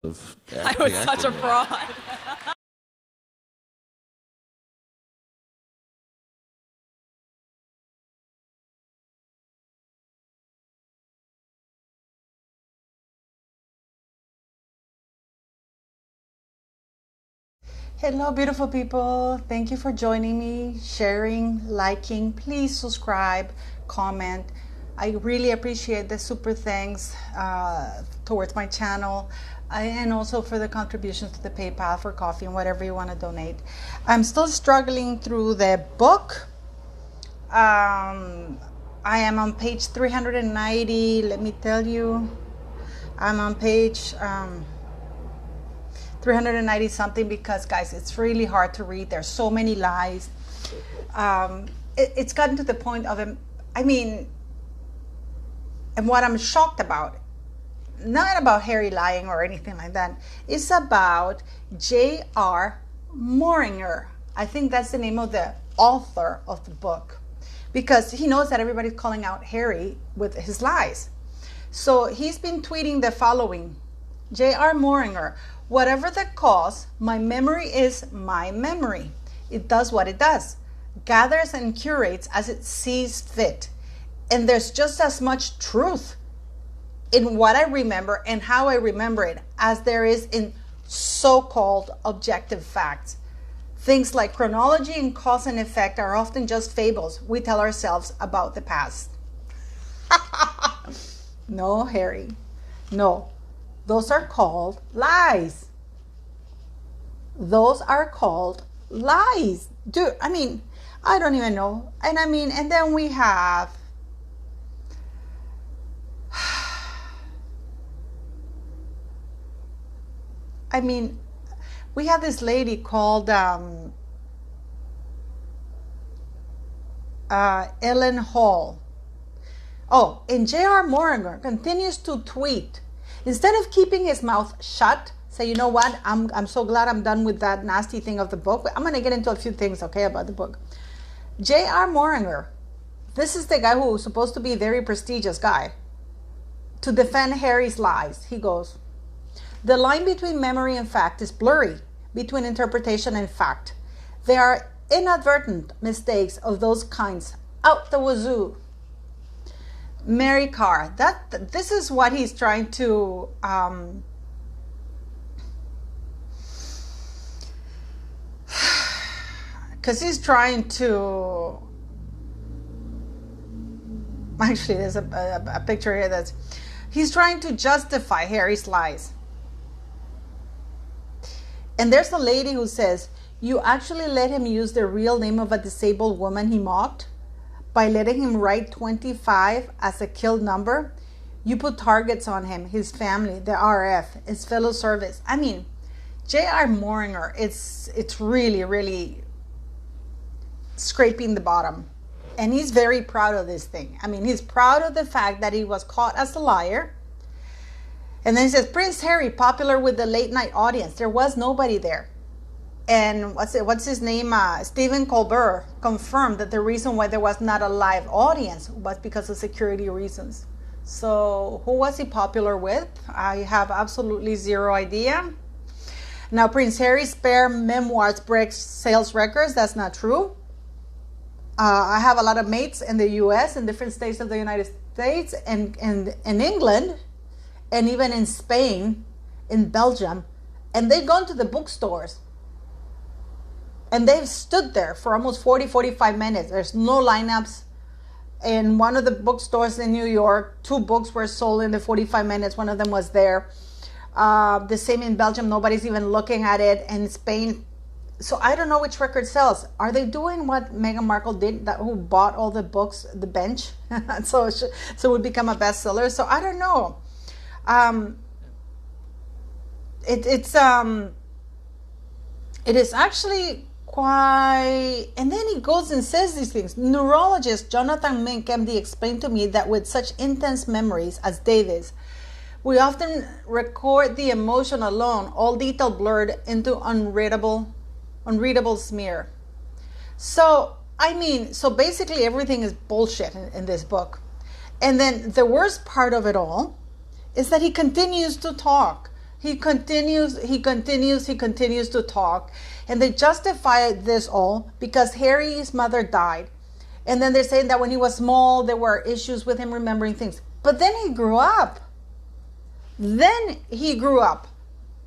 of I was acting such a acting. fraud. Hello, beautiful people. Thank you for joining me, sharing, liking. Please subscribe, comment. I really appreciate the super thanks towards my channel and also for the contributions to the PayPal for coffee and whatever you want to donate. I'm still struggling through the book. I am on page 390. Let me tell you, I'm on page 390 something because, guys, it's really hard to read. There's so many lies. It's gotten to the point of, I mean, and what I'm shocked about, not about Harry lying or anything like that, it's about J.R. Moringer. I think that's the name of the author of the book, because he knows that everybody's calling out Harry with his lies. So he's been tweeting the following: J.R. Moringer, whatever the cause, my memory is my memory. It does what it does, gathers and curates as it sees fit. And there's just as much truth in what I remember and how I remember it as there is in so-called objective facts. Things like chronology and cause and effect are often just fables we tell ourselves about the past. No, Harry. No. Those are called lies. Those are called lies. Dude, I mean, I don't even know. And I mean, and then we have I mean, we have this lady called Ellen Hall. Oh, and J.R. Moringer continues to tweet. Instead of keeping his mouth shut, say, you know what, I'm so glad I'm done with that nasty thing of the book. I'm going to get into a few things, okay, about the book. J.R. Moringer, this is the guy who was supposed to be a very prestigious guy. To defend Harry's lies, he goes, the line between memory and fact is blurry, between interpretation and fact. There are inadvertent mistakes of those kinds out the wazoo. Mary Carr, this is what he's trying to because he's trying to, actually there's a picture here that's, he's trying to justify Harry's lies. And there's a lady who says, you actually let him use the real name of a disabled woman he mocked by letting him write 25 as a killed number. You put targets on him, his family, the RF, his fellow service. I mean, J.R. Moringer, it's really, really scraping the bottom. And he's very proud of this thing. I mean, he's proud of the fact that he was caught as a liar. And then he says, Prince Harry, popular with the late night audience. There was nobody there. And what's his name? Stephen Colbert confirmed that the reason why there was not a live audience was because of security reasons. So who was he popular with? I have absolutely zero idea. Now, Prince Harry's spare memoirs break sales records. That's not true. I have a lot of mates in the U.S., in different states of the United States, and in England, and even in Spain, in Belgium, and they've gone to the bookstores and they've stood there for almost 45 minutes. There's no lineups. In one of the bookstores in New York, 2 books were sold in the 45 minutes. One of them was there. The same in Belgium. Nobody's even looking at it. And Spain. So I don't know which record sells. Are they doing what Meghan Markle did, who bought all the books, the bench, so it would become a bestseller? So I don't know. It is actually quite, and then he goes and says these things. Neurologist Jonathan Mink, MD, explained to me that with such intense memories as David's, we often record the emotion alone, all detail blurred into unreadable smear. So, I mean, so basically everything is bullshit in this book. And then the worst part of it all is that he continues to talk he continues to talk. And they justify this all because Harry's mother died. And then they're saying that when he was small, there were issues with him remembering things. But then he grew up.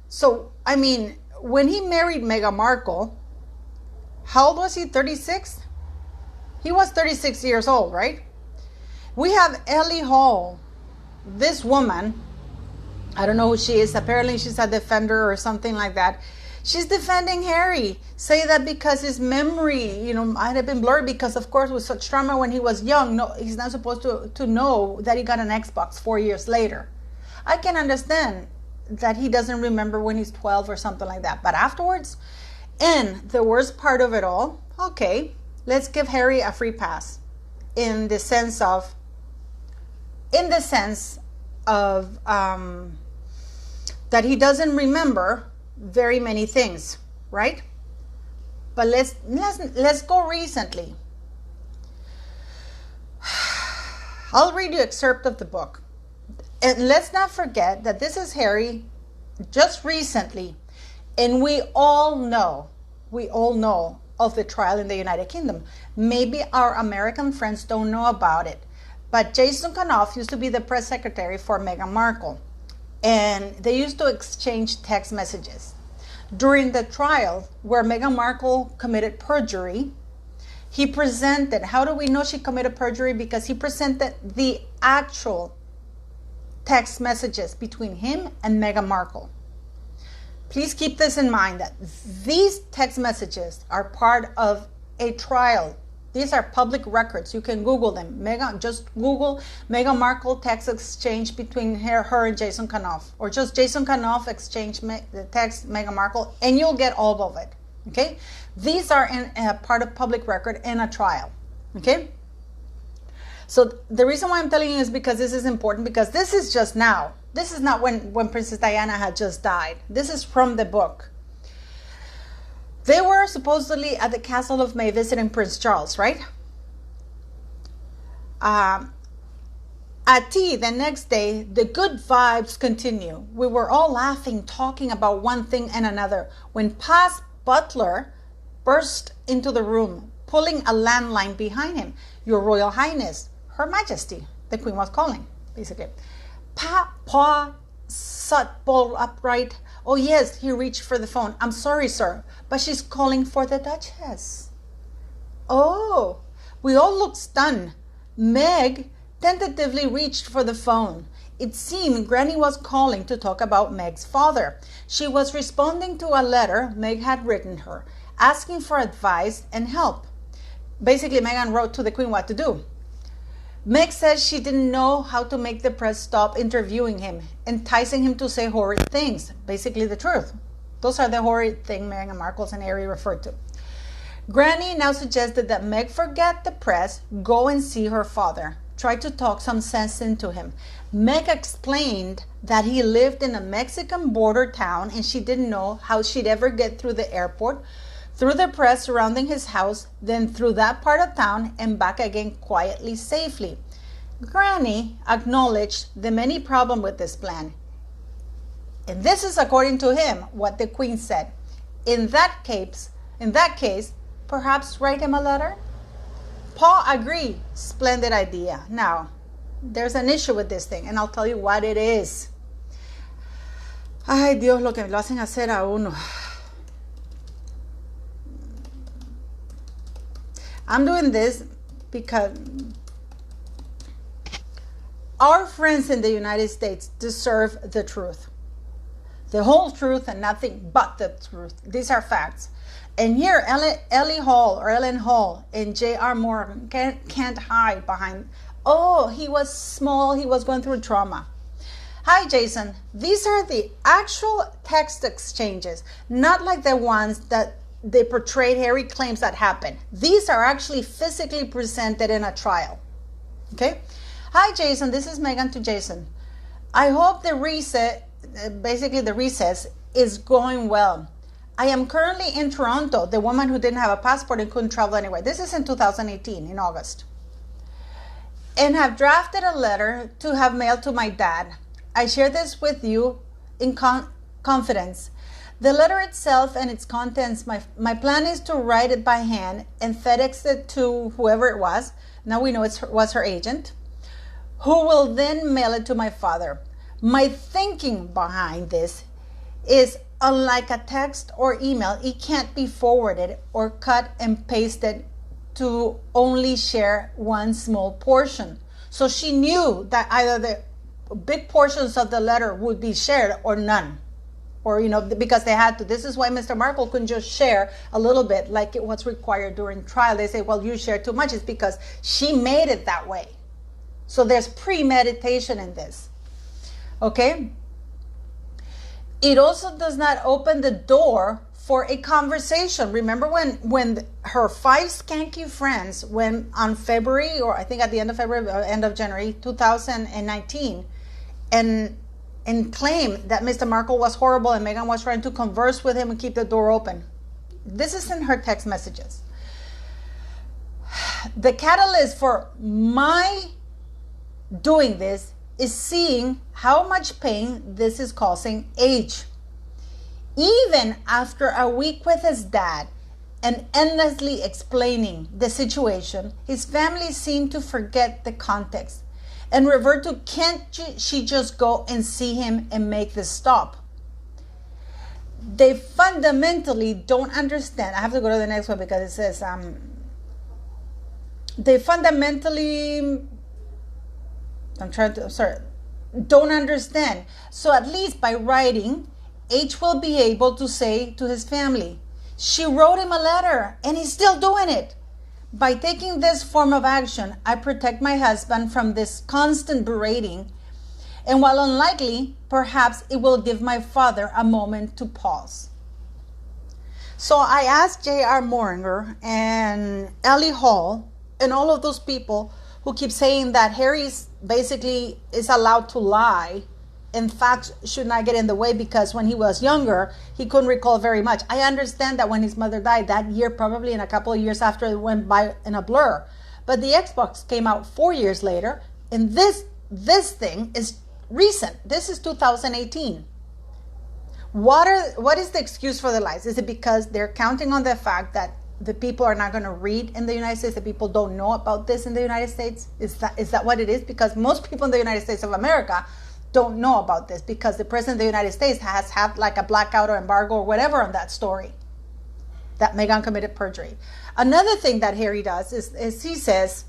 So, I mean, when he married Meghan Markle, how old was he? 36? He was 36 years old, right? We have Ellie Hall, this woman. I don't know who she is. Apparently she's a defender or something like that. She's defending Harry, say that because his memory, might have been blurred because, of course, with such trauma when he was young, no, he's not supposed to know that he got an Xbox 4 years later. I can understand that he doesn't remember when he's 12 or something like that. But afterwards, and the worst part of it all, okay, let's give Harry a free pass in the sense of that he doesn't remember very many things, right? But let's go recently. I'll read you an excerpt of the book. And let's not forget that this is Harry just recently. And we all know of the trial in the United Kingdom. Maybe our American friends don't know about it. But Jason Kanoff used to be the press secretary for Meghan Markle. And they used to exchange text messages. During the trial where Meghan Markle committed perjury, he presented, how do we know she committed perjury? Because he presented the actual text messages between him and Meghan Markle. Please keep this in mind that these text messages are part of a trial. These are public records. You can Google them. Just Google Meghan Markle text exchange between her and Jason Kanoff, or just Jason Kanoff exchange the text Meghan Markle, and you'll get all of it. Okay, these are part of public record in a trial. Okay, so the reason why I'm telling you is because this is important, because this is just now. This is not when Princess Diana had just died. This is from the book. They were supposedly at the Castle of May visiting Prince Charles, right? At tea the next day, the good vibes continue. We were all laughing, talking about one thing and another, when Pa's butler burst into the room, pulling a landline behind him. Your Royal Highness, Her Majesty, the Queen was calling, basically. Pa sat bolt upright. Oh yes, he reached for the phone. I'm sorry, sir, but she's calling for the Duchess. Oh, we all looked stunned. Meg tentatively reached for the phone. It seemed Granny was calling to talk about Meg's father. She was responding to a letter Meg had written her, asking for advice and help. Basically, Meghan wrote to the Queen what to do. Meg says she didn't know how to make the press stop interviewing him, enticing him to say horrid things, basically the truth. Those are the horrid things Meghan Markle and Harry referred to. Granny now suggested that Meg forget the press, go and see her father, try to talk some sense into him. Meg explained that he lived in a Mexican border town and she didn't know how she'd ever get through the airport, through the press surrounding his house, then through that part of town and back again quietly, safely. Granny acknowledged the many problems with this plan. And this is according to him what the Queen said. In that case, perhaps write him a letter? Pa agreed. Splendid idea. Now, there's an issue with this thing, and I'll tell you what it is. Ay, Dios, lo que lo hacen hacer a uno. I'm doing this because our friends in the United States deserve the truth. The whole truth and nothing but the truth. These are facts. And here, Ellen Hall and J.R. Morgan can't hide behind, oh, he was small, he was going through trauma. Hi, Jason. These are the actual text exchanges, not like the ones that they portrayed Harry claims that happened. These are actually physically presented in a trial. Okay? Hi, Jason. This is Meghan to Jason. I hope the recess is going well. I am currently in Toronto, the woman who didn't have a passport and couldn't travel anywhere. This is in 2018, in August. And have drafted a letter to have mailed to my dad. I share this with you in confidence. The letter itself and its contents, my plan is to write it by hand and FedEx it to whoever it was. Now we know it was her agent, who will then mail it to my father. My thinking behind this is, unlike a text or email, it can't be forwarded or cut and pasted to only share one small portion. So she knew that either the big portions of the letter would be shared or none. Or, because they had to. This is why Mr. Markle couldn't just share a little bit like it was required during trial. They say, well, you share too much. It's because she made it that way. So there's premeditation in this. Okay? It also does not open the door for a conversation. Remember when her 5 skanky friends went on February, or I think at the end of February, end of January 2019, and claimed that Mr. Markle was horrible and Meghan was trying to converse with him and keep the door open. This is in her text messages. The catalyst for my doing this is seeing how much pain this is causing H. Even after a week with his dad and endlessly explaining the situation, his family seemed to forget the context and revert to, can't she just go and see him and make this stop? They fundamentally don't understand. I have to go to the next one because it says, they fundamentally, don't understand. So at least by writing, H will be able to say to his family, she wrote him a letter and he's still doing it. By taking this form of action, I protect my husband from this constant berating, and while unlikely, perhaps it will give my father a moment to pause. So I asked J.R. Moringer and Ellie Hall and all of those people who keep saying that Harry basically is allowed to lie, in fact should not get in the way because when he was younger, he couldn't recall very much. I understand that when his mother died that year, probably in a couple of years after, it went by in a blur. But the Xbox came out 4 years later, and this thing is recent. This is 2018. What is the excuse for the lies? Is it because they're counting on the fact that the people are not going to read in the United States, that people don't know about this in the United States? Is that what it is? Because most people in the United States of America don't know about this because the president of the United States has had like a blackout or embargo or whatever on that story, that Meghan committed perjury. Another thing that Harry does is he says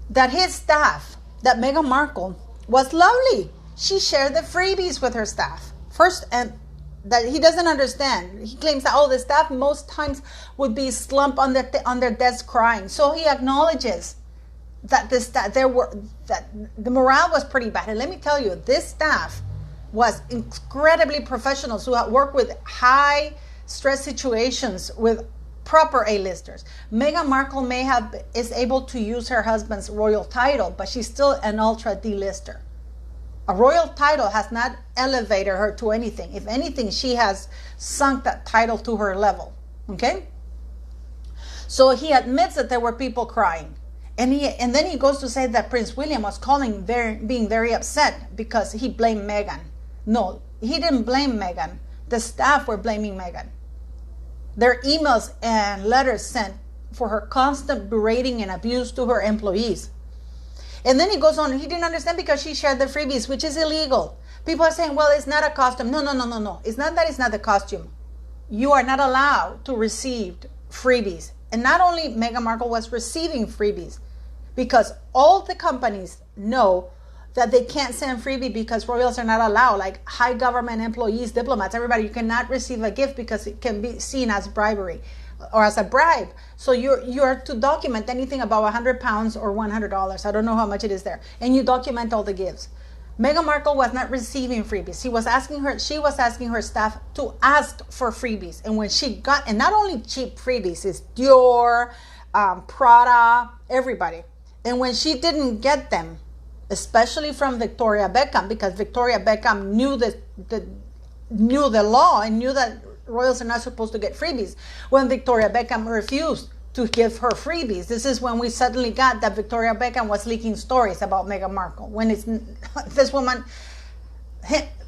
that his staff, that Meghan Markle was lovely. She shared the freebies with her staff. First, and that he doesn't understand. He claims that, the staff most times would be slumped on their desk crying. So he acknowledges that the morale was pretty bad. And let me tell you, this staff was incredibly professional, who had worked with high stress situations with proper A-listers. Meghan Markle is able to use her husband's royal title, but she's still an ultra D-lister. A royal title has not elevated her to anything. If anything, she has sunk that title to her level. Okay? So he admits that there were people crying. And then he goes to say that Prince William was being very upset because he blamed Meghan. No, he didn't blame Meghan. The staff were blaming Meghan. Their emails and letters sent for her constant berating and abuse to her employees. And then he goes on, he didn't understand because she shared the freebies, which is illegal. People are saying, well, it's not a costume. No. It's not that it's not the costume. You are not allowed to receive freebies. And not only Meghan Markle was receiving freebies, because all the companies know that they can't send freebie because royals are not allowed, like high government employees, diplomats, everybody. You cannot receive a gift because it can be seen as bribery or as a bribe. So you're to document anything above 100 pounds or $100. I don't know how much it is there. And you document all the gifts. Meghan Markle was not receiving freebies. She was asking her staff to ask for freebies. And when she got, and not only cheap freebies, it's Dior, Prada, everybody. And when she didn't get them, especially from Victoria Beckham, because Victoria Beckham knew the law and knew that royals are not supposed to get freebies. When Victoria Beckham refused to give her freebies, this is when we suddenly got that Victoria Beckham was leaking stories about Meghan Markle. When this woman,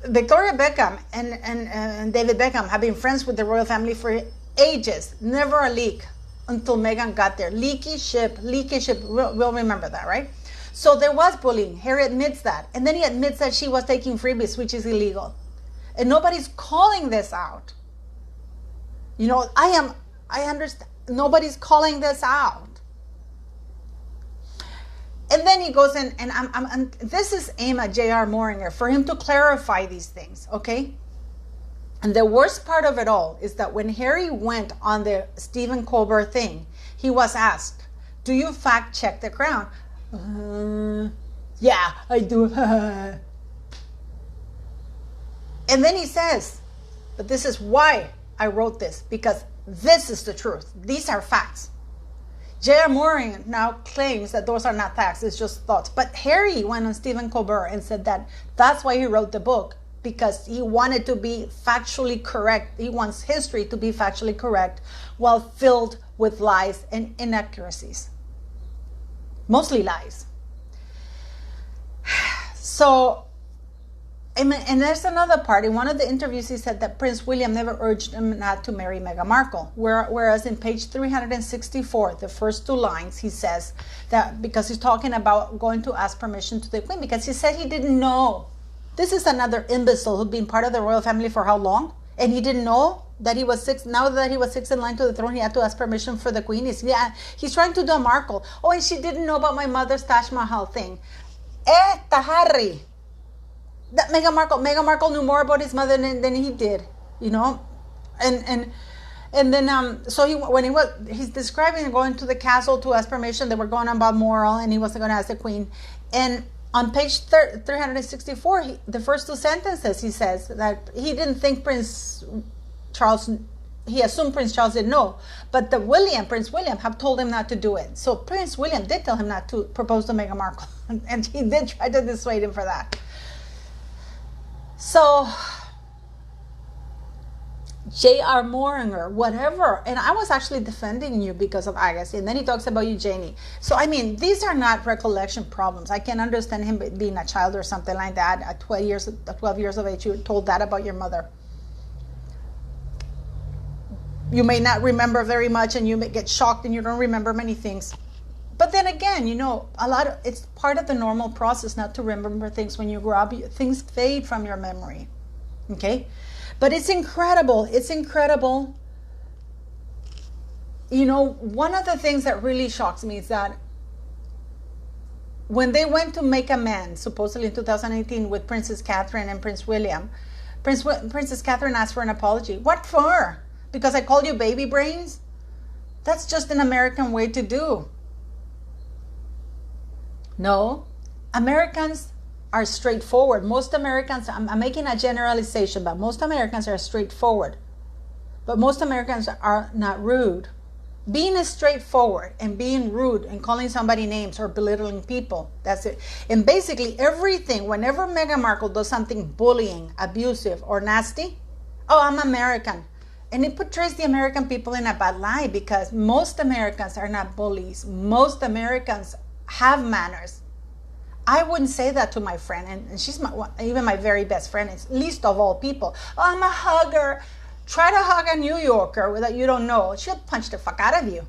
Victoria Beckham and David Beckham have been friends with the royal family for ages. Never a leak until Meghan got there. Leaky ship. We'll remember that, right? So there was bullying. Harry admits that. And then he admits that she was taking freebies, which is illegal. And nobody's calling this out. You know, I understand. Nobody's calling this out. And then he goes in, and this is aimed at J.R. Moringer for him to clarify these things, okay? And the worst part of it all is that when Harry went on the Stephen Colbert thing, he was asked, do you fact check the Crown? Yeah, I do. And then he says, but this is why I wrote this, because this is the truth. These are facts. J.R. Moring now claims that those are not facts, it's just thoughts. But Harry went on Stephen Colbert and said that that's why he wrote the book, because he wanted to be factually correct. He wants history to be factually correct while filled with lies and inaccuracies. Mostly lies. So, and there's another part. In one of the interviews, he said that Prince William never urged him not to marry Meghan Markle. Whereas in page 364, the first two lines, he says that because he's talking about going to ask permission to the Queen, because he said he didn't know. This is another imbecile who'd been part of the royal family for how long? And he didn't know that he was sixth. Now that he was sixth in line to the throne, he had to ask permission for the Queen. He's trying to do a Markle. Oh, and she didn't know about my mother's Taj Mahal thing. Harry. That Meghan Markle knew more about his mother than he did, you know, and then so he's describing going to the castle to ask permission. They were going on Balmoral, and he wasn't going to ask the Queen. And on page 364, the first two sentences, he says that he didn't think Prince Charles. He assumed Prince Charles didn't know, but Prince William, have told him not to do it. So Prince William did tell him not to propose to Meghan Markle, and he did try to dissuade him for that. So, J.R. Moringer, whatever, and I was actually defending you because of Agassi, and then he talks about you, Janie. So, I mean, these are not recollection problems. I can understand him being a child or something like that. At 12 years of age, you were told that about your mother. You may not remember very much, and you may get shocked, and you don't remember many things. But then again, you know, it's part of the normal process not to remember things when you grow up. Things fade from your memory, okay? But it's incredible. It's incredible. You know, one of the things that really shocks me is that when they went to make amends, supposedly in 2018, with Princess Catherine and Prince William, Princess Catherine asked for an apology. What for? Because I called you baby brains? That's just an American way to do. No, Americans are straightforward. Most Americans, I'm making a generalization, but most Americans are straightforward. But most Americans are not rude. Being straightforward and being rude and calling somebody names or belittling people, that's it. And basically everything, whenever Meghan Markle does something bullying, abusive, or nasty, oh, I'm American. And it portrays the American people in a bad light, because most Americans are not bullies. Most Americans have manners. I wouldn't say that to my friend, and she's even my very best friend, is least of all people. Oh, I'm a hugger. Try to hug a New Yorker that you don't know. She'll punch the fuck out of you.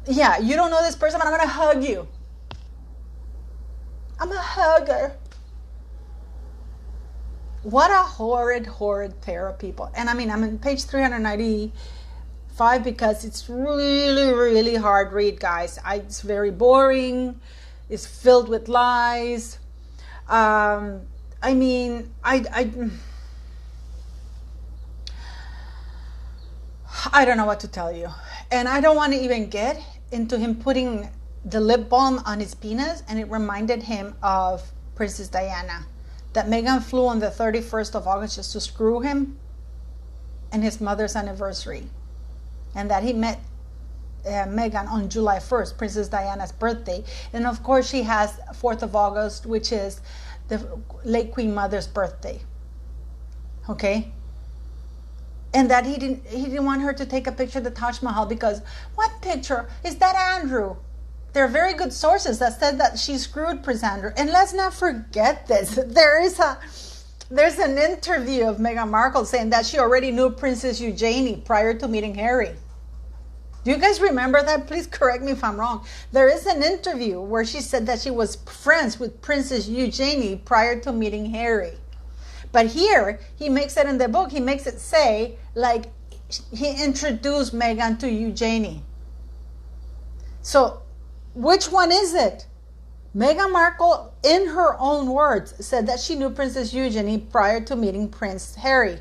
Yeah, you don't know this person, but I'm going to hug you. I'm a hugger. What a horrid, horrid pair of people. And I mean, I'm on page 395 because it's really, really hard read, guys. It's very boring. It's filled with lies. I mean, I don't know what to tell you. And I don't want to even get into him putting the lip balm on his penis, and it reminded him of Princess Diana. That Meghan flew on the 31st of August just to screw him and his mother's anniversary. And that he met Meghan on July 1st, Princess Diana's birthday. And of course she has 4th of August, which is the late Queen Mother's birthday. Okay? And that he didn't want her to take a picture of the Taj Mahal because, what picture? Is that Andrew? There are very good sources that said that she screwed Prince Andrew. And let's not forget this. There's an interview of Meghan Markle saying that she already knew Princess Eugenie prior to meeting Harry. Do you guys remember that? Please correct me if I'm wrong. There is an interview where she said that she was friends with Princess Eugenie prior to meeting Harry. But here, he makes it in the book, he makes it say, like, he introduced Meghan to Eugenie. So, which one is it? Meghan Markle, in her own words, said that she knew Princess Eugenie prior to meeting Prince Harry.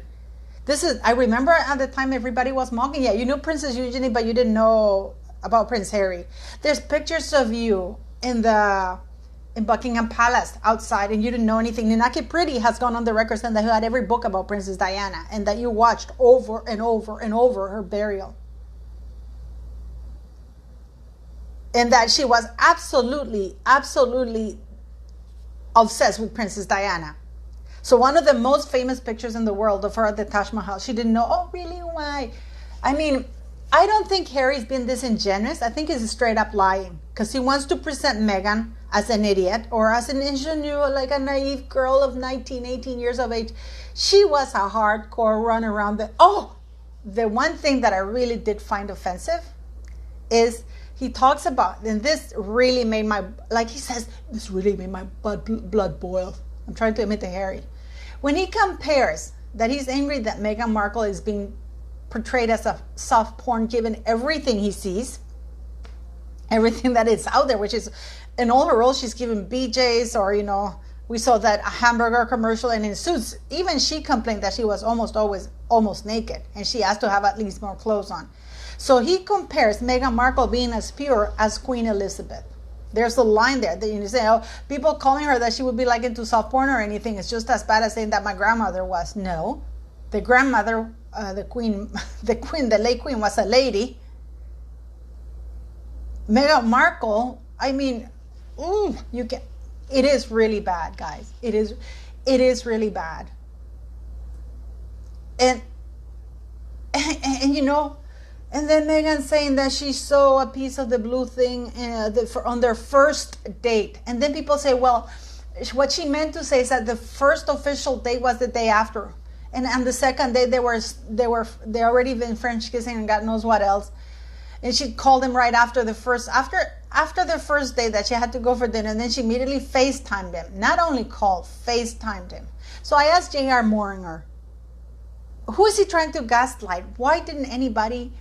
I remember at the time everybody was mocking, yeah, you knew Princess Eugenie, but you didn't know about Prince Harry. There's pictures of you in Buckingham Palace outside, and you didn't know anything. Ninaki Pretty has gone on the record saying that you had every book about Princess Diana, and that you watched over and over and over her burial. And that she was absolutely, absolutely obsessed with Princess Diana. So one of the most famous pictures in the world of her at the Taj Mahal, she didn't know, oh, really, why? I mean, I don't think Harry's been disingenuous. I think he's straight up lying. Because he wants to present Meghan as an idiot or as an ingenue, like a naive girl of 19, 18 years of age. She was a hardcore run around the one thing that I really did find offensive is he talks about, and this really made this really made my blood boil. I'm trying to imitate Harry. When he compares that he's angry that Meghan Markle is being portrayed as a soft porn given everything he sees, everything that is out there, which is in all her roles, she's given BJs or, we saw that hamburger commercial, and in Suits, even she complained that she was almost naked, and she has to have at least more clothes on. So he compares Meghan Markle being as pure as Queen Elizabeth. There's a line there that you say, people calling her that she would be like into soft porn or anything is just as bad as saying that my grandmother was. No, the grandmother, the late queen was a lady. Meghan Markle, I mean, it is really bad, guys. It is really bad. And and then Meghan saying that she saw a piece of the blue thing on their first date. And then people say, well, what she meant to say is that the first official date was the day after. And on the second day, they already been French kissing and God knows what else. And she called him right after the first day that she had to go for dinner. And then she immediately FaceTimed him. Not only called, FaceTimed him. So I asked J.R. Moringer, who is he trying to gaslight? Why didn't anybody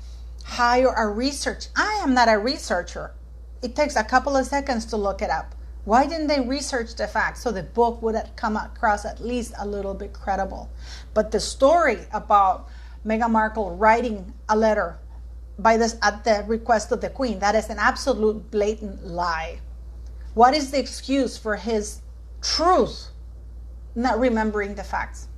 hire a researcher? I am not a researcher. It takes a couple of seconds to look it up. Why didn't they research the facts so the book would have come across at least a little bit credible? But the story about Meghan Markle writing a letter at the request of the Queen, that is an absolute blatant lie. What is the excuse for his truth not remembering the facts?